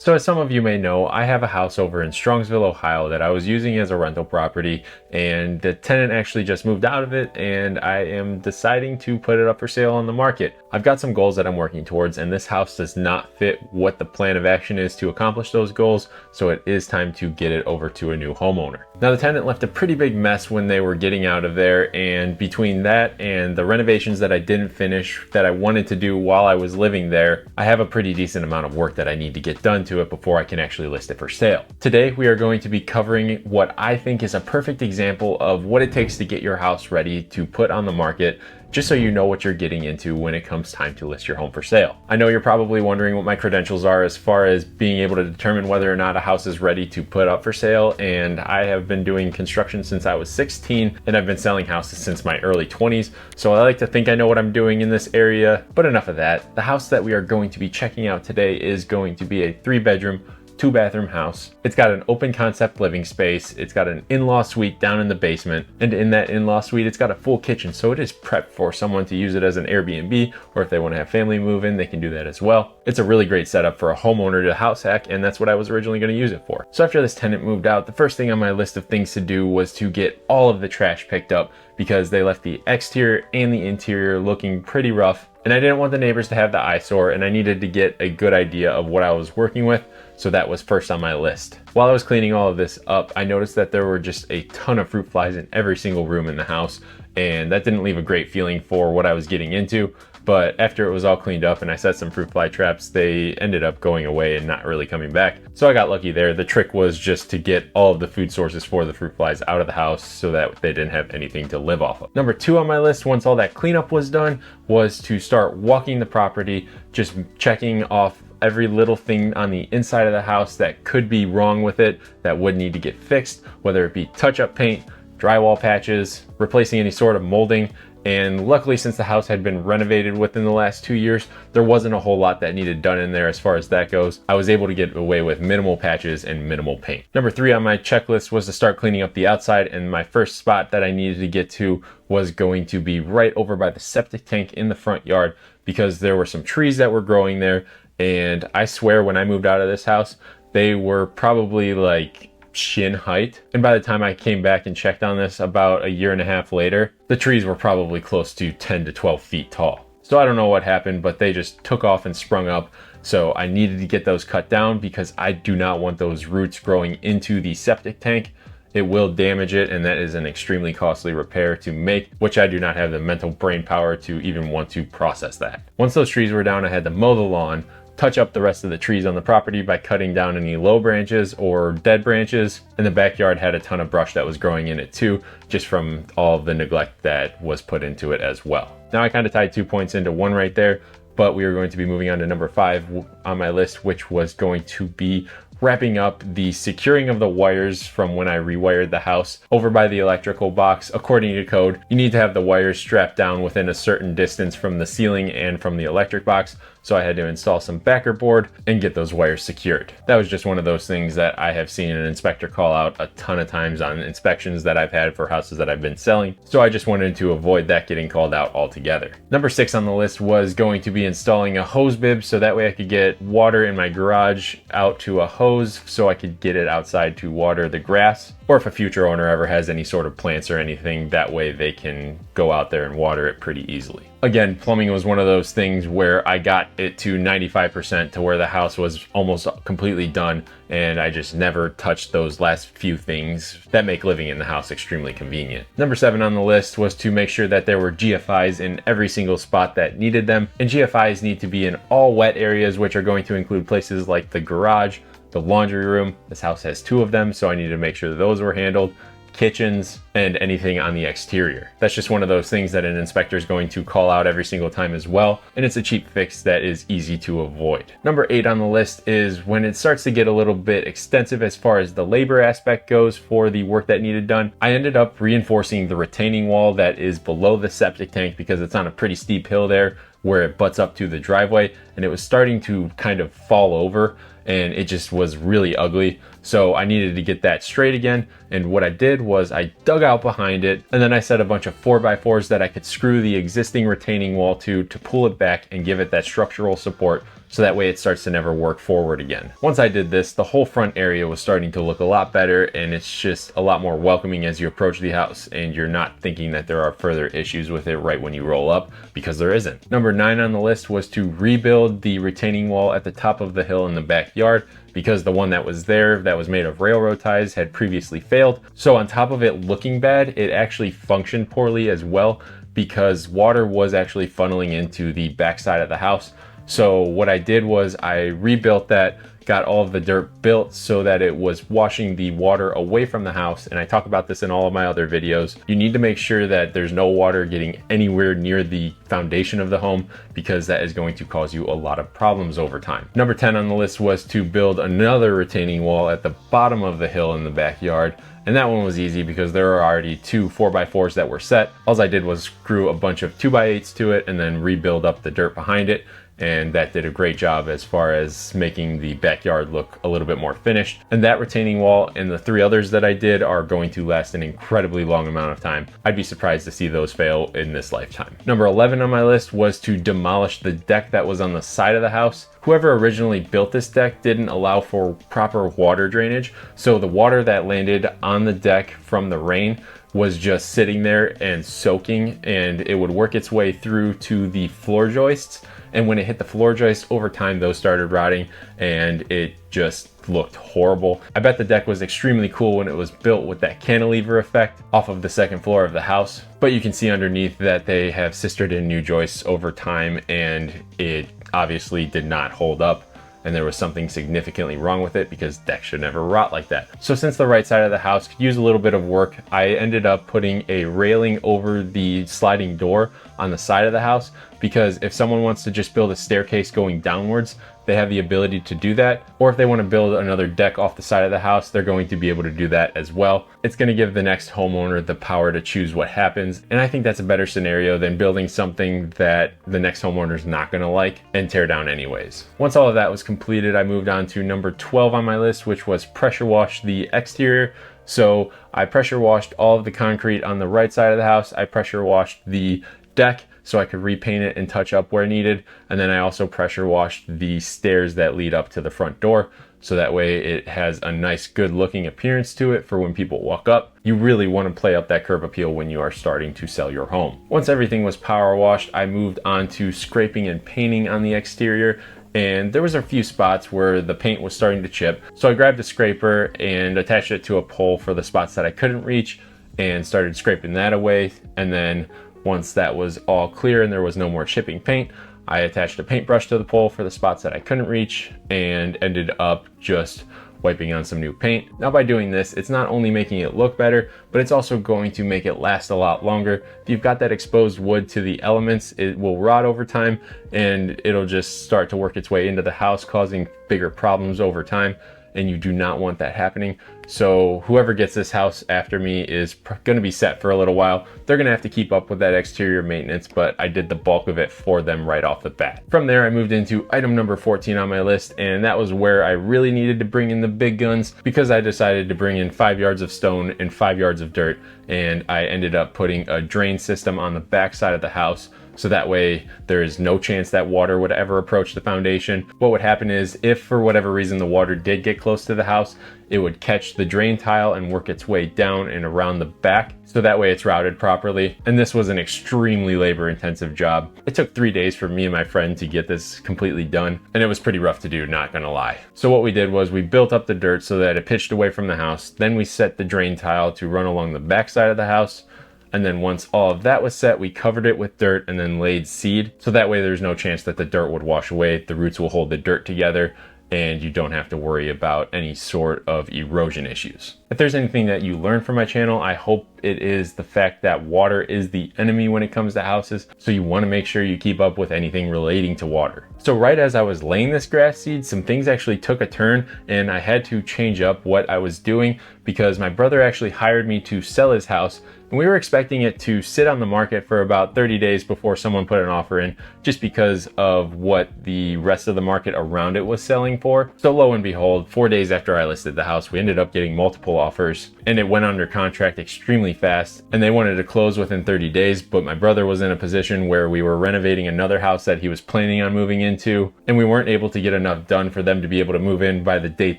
So as some of you may know, I have a house over in Strongsville, Ohio that I was using as a rental property, and the tenant actually just moved out of it, and I am deciding to put it up for sale on the market. I've got some goals that I'm working towards, and this house does not fit what the plan of action is to accomplish those goals, so it is time to get it over to a new homeowner. Now the tenant left a pretty big mess when they were getting out of there, and between that and the renovations that I didn't finish that I wanted to do while I was living there, I have a pretty decent amount of work that I need to get done to it before I can actually list it for sale. Today we are going to be covering what I think is a perfect example of what it takes to get your house ready to put on the market, just so you know what you're getting into when it comes time to list your home for sale. I know you're probably wondering what my credentials are as far as being able to determine whether or not a house is ready to put up for sale, and I have been doing construction since I was 16 and I've been selling houses since my early 20s, so I like to think I know what I'm doing in this area. But enough of that. The house that we are going to be checking out today is going to be a 3-bedroom 2-bathroom house. It's got an open concept living space. It's got an in-law suite down in the basement, and in that in-law suite it's got a full kitchen, so it is prepped for someone to use it as an Airbnb, or if they want to have family move in, they can do that as well. It's a really great setup for a homeowner to house hack, and that's what I was originally going to use it for. So after this tenant moved out, the first thing on my list of things to do was to get all of the trash picked up, because they left the exterior and the interior looking pretty rough, and I didn't want the neighbors to have the eyesore, and I needed to get a good idea of what I was working with, so that was first on my list. While I was cleaning all of this up, I noticed that there were just a ton of fruit flies in every single room in the house, and that didn't leave a great feeling for what I was getting into. But after it was all cleaned up and I set some fruit fly traps, they ended up going away and not really coming back. So I got lucky there. The trick was just to get all of the food sources for the fruit flies out of the house so that they didn't have anything to live off of. Number 2 on my list, once all that cleanup was done, was to start walking the property, just checking off every little thing on the inside of the house that could be wrong with it, that would need to get fixed, whether it be touch-up paint, drywall patches, replacing any sort of molding. And luckily, since the house had been renovated within the last 2 years, there wasn't a whole lot that needed done in there as far as that goes. I was able to get away with minimal patches and minimal paint. Number 3 on my checklist was to start cleaning up the outside, and my first spot that I needed to get to was going to be right over by the septic tank in the front yard, because there were some trees that were growing there, and I swear when I moved out of this house, they were probably like shin height, and by the time I came back and checked on this about 1.5 years later, the trees were probably close to 10 to 12 feet tall. So I don't know what happened, but they just took off and sprung up, so I needed to get those cut down because I do not want those roots growing into the septic tank. It will damage it, and that is an extremely costly repair to make, which I do not have the mental brain power to even want to process that. Once those trees were down, I had to mow the lawn, touch up the rest of the trees on the property by cutting down any low branches or dead branches, and the backyard had a ton of brush that was growing in it too, just from all of the neglect that was put into it as well. Now I kind of tied 2 points into one right there, but we are going to be moving on to number 5 on my list, which was going to be wrapping up the securing of the wires from when I rewired the house over by the electrical box. According to code, you need to have the wires strapped down within a certain distance from the ceiling and from the electric box. So I had to install some backer board and get those wires secured. That was just one of those things that I have seen an inspector call out a ton of times on inspections that I've had for houses that I've been selling. So I just wanted to avoid that getting called out altogether. Number 6 on the list was going to be installing a hose bib, so that way I could get water in my garage out to a hose so I could get it outside to water the grass. Or if a future owner ever has any sort of plants or anything, that way they can go out there and water it pretty easily. Again, plumbing was one of those things where I got it to 95% to where the house was almost completely done, and I just never touched those last few things that make living in the house extremely convenient. Number 7 on the list was to make sure that there were GFIs in every single spot that needed them, and GFIs need to be in all wet areas, which are going to include places like the garage, the laundry room. This house has 2 of them, so I needed to make sure that those were handled, kitchens, and anything on the exterior. That's just one of those things that an inspector is going to call out every single time as well, and it's a cheap fix that is easy to avoid. Number 8 on the list is when it starts to get a little bit extensive as far as the labor aspect goes for the work that needed done. I ended up reinforcing the retaining wall that is below the septic tank because it's on a pretty steep hill there where it butts up to the driveway, and it was starting to kind of fall over, and it just was really ugly. So I needed to get that straight again, and what I did was I dug out behind it, and then I set a bunch of 4x4s that I could screw the existing retaining wall to pull it back and give it that structural support so that way it starts to never work forward again. Once I did this, the whole front area was starting to look a lot better, and it's just a lot more welcoming as you approach the house, and you're not thinking that there are further issues with it right when you roll up, because there isn't. Number 9 on the list was to rebuild the retaining wall at the top of the hill in the backyard, because the one that was there that was made of railroad ties had previously failed. So on top of it looking bad, it actually functioned poorly as well, because water was actually funneling into the backside of the house. So what I did was I rebuilt that, got all of the dirt built so that it was washing the water away from the house. And I talk about this in all of my other videos. You need to make sure that there's no water getting anywhere near the foundation of the home, because that is going to cause you a lot of problems over time. Number 10 on the list was to build another retaining wall at the bottom of the hill in the backyard. And that one was easy because there are already 2 4x4s that were set. All I did was screw a bunch of 2x8s to it and then rebuild up the dirt behind it. And that did a great job as far as making the backyard look a little bit more finished. And that retaining wall and the 3 others that I did are going to last an incredibly long amount of time. I'd be surprised to see those fail in this lifetime. Number 11 on my list was to demolish the deck that was on the side of the house. Whoever originally built this deck didn't allow for proper water drainage, so the water that landed on the deck from the rain was just sitting there and soaking, and it would work its way through to the floor joists. And when it hit the floor joists, over time those started rotting and it just looked horrible. I bet the deck was extremely cool when it was built with that cantilever effect off of the second floor of the house, but you can see underneath that they have sistered in new joists over time, and it obviously did not hold up. And there was something significantly wrong with it, because decks should never rot like that. So since the right side of the house could use a little bit of work, I ended up putting a railing over the sliding door on the side of the house, because if someone wants to just build a staircase going downwards, they have the ability to do that. Or if they want to build another deck off the side of the house, they're going to be able to do that as well. It's going to give the next homeowner the power to choose what happens. And I think that's a better scenario than building something that the next homeowner is not going to like and tear down anyways. Once all of that was completed, I moved on to number 12 on my list, which was pressure wash the exterior. So I pressure washed all of the concrete on the right side of the house. I pressure washed the deck so I could repaint it and touch up where needed. And then I also pressure washed the stairs that lead up to the front door, so that way it has a nice good looking appearance to it for when people walk up. You really want to play up that curb appeal when you are starting to sell your home. Once everything was power washed, I moved on to scraping and painting on the exterior. And there was a few spots where the paint was starting to chip. So I grabbed a scraper and attached it to a pole for the spots that I couldn't reach and started scraping that away. And then once that was all clear and there was no more chipping paint, I attached a paintbrush to the pole for the spots that I couldn't reach and ended up just wiping on some new paint. Now by doing this, it's not only making it look better, but it's also going to make it last a lot longer. If you've got that exposed wood to the elements, it will rot over time and it'll just start to work its way into the house, causing bigger problems over time. And you do not want that happening. So whoever gets this house after me is going to be set for a little while. They're going to have to keep up with that exterior maintenance, but I did the bulk of it for them right off the bat. From there, I moved into item number 14 on my list, and that was where I really needed to bring in the big guns, because I decided to bring in 5 yards of stone and 5 yards of dirt, and I ended up putting a drain system on the back side of the house. So that way there is no chance that water would ever approach the foundation. What would happen is, if for whatever reason the water did get close to the house, it would catch the drain tile and work its way down and around the back. So that way it's routed properly. And this was an extremely labor intensive job. It took 3 days for me and my friend to get this completely done. And it was pretty rough to do, not gonna lie. So what we did was we built up the dirt so that it pitched away from the house. Then we set the drain tile to run along the back side of the house. And then once all of that was set, we covered it with dirt and then laid seed. So that way there's no chance that the dirt would wash away. The roots will hold the dirt together and you don't have to worry about any sort of erosion issues. If there's anything that you learned from my channel, I hope it is the fact that water is the enemy when it comes to houses. So you want to make sure you keep up with anything relating to water. So right as I was laying this grass seed, some things actually took a turn and I had to change up what I was doing, because my brother actually hired me to sell his house And we were expecting it to sit on the market for about 30 days before someone put an offer in, just because of what the rest of the market around it was selling for. So lo and behold, 4 days after I listed the house, we ended up getting multiple offers, and it went under contract extremely fast, and they wanted to close within 30 days, but my brother was in a position where we were renovating another house that he was planning on moving into, and we weren't able to get enough done for them to be able to move in by the date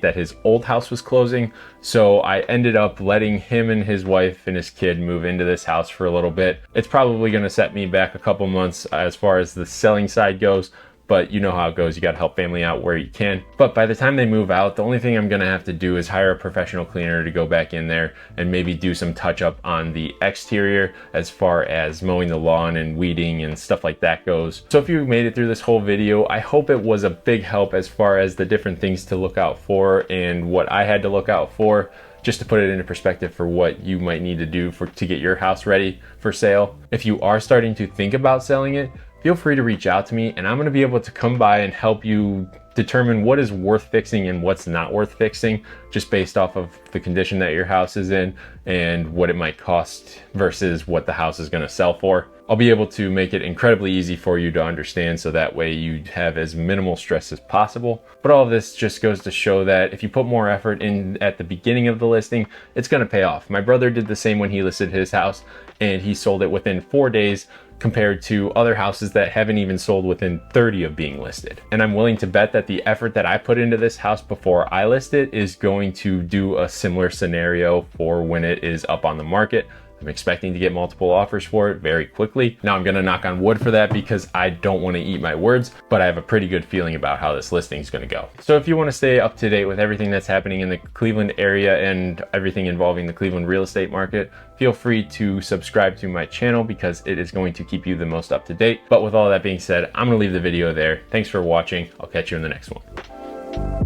that his old house was closing. So I ended up letting him and his wife and his kid move into this house for a little bit. It's probably going to set me back a couple months as far as the selling side goes, but you know how it goes. You got to help family out where you can. But by the time they move out, the only thing I'm going to have to do is hire a professional cleaner to go back in there and maybe do some touch up on the exterior as far as mowing the lawn and weeding and stuff like that goes. So if you made it through this whole video, I hope it was a big help as far as the different things to look out for and what I had to look out for, just to put it into perspective for what you might need to do to get your house ready for sale. If you are starting to think about selling it, feel free to reach out to me, and I'm going to be able to come by and help you determine what is worth fixing and what's not worth fixing, just based off of the condition that your house is in and what it might cost versus what the house is going to sell for. I'll be able to make it incredibly easy for you to understand, so that way you have as minimal stress as possible. But all of this just goes to show that if you put more effort in at the beginning of the listing, it's going to pay off. My brother did the same when he listed his house, and he sold it within 4 days, compared to other houses that haven't even sold within 30 of being listed. And I'm willing to bet that the effort that I put into this house before I list it is going to do a similar scenario for when it is up on the market. I'm expecting to get multiple offers for it very quickly. Now I'm gonna knock on wood for that because I don't wanna eat my words, but I have a pretty good feeling about how this listing is gonna go. So if you wanna stay up to date with everything that's happening in the Cleveland area and everything involving the Cleveland real estate market, feel free to subscribe to my channel because it is going to keep you the most up to date. But with all that being said, I'm gonna leave the video there. Thanks for watching. I'll catch you in the next one.